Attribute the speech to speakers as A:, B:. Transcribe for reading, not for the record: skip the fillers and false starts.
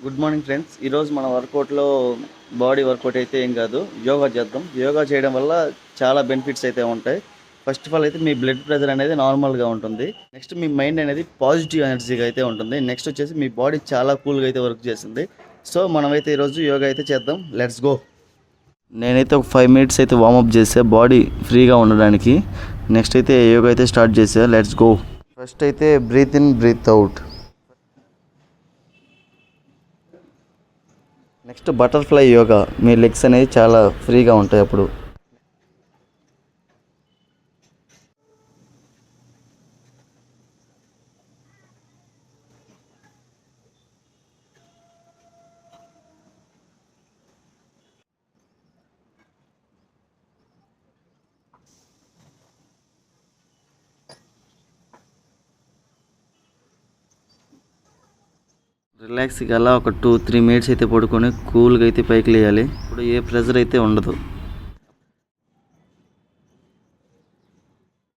A: Good morning friends. ఈరోజు మన వర్కౌట్లో body work out అయితే ఏం కాదు, యోగా చేద్దాం. యోగా చేయడం వల్ల చాలా బెనిఫిట్స్ అయితే ఉంటాయి. ఫస్ట్ ఆఫ్ ఆల్ అయితే మీ బ్లడ్ ప్రెషర్ అనేది నార్మల్గా ఉంటుంది. నెక్స్ట్ మీ మైండ్ అనేది పాజిటివ్ ఎనర్జీగా అయితే ఉంటుంది. నెక్స్ట్ వచ్చేసి మీ బాడీ చాలా కూల్గా అయితే వర్క్ చేస్తుంది. సో మనమైతే ఈరోజు యోగా అయితే చేద్దాం. Let's go. నేనైతే ఒక 5 మినిట్స్ అయితే వార్మప్ చేసా బాడీ ఫ్రీగా ఉండడానికి. నెక్స్ట్ అయితే యోగా అయితే స్టార్ట్ చేసా. Let's go. ఫస్ట్ అయితే breathe in breathe out. Next butterfly yoga. మీ లెగ్స్ అనేవి చాలా ఫ్రీగా ఉంటాయి అప్పుడు. రిలాక్స్గా అలా ఒక 2-3 మినిట్స్ అయితే పడుకొని కూల్గా అయితే పైకి లేయాలి. ఇప్పుడు ఏ ప్రెజర్ అయితే ఉండదు.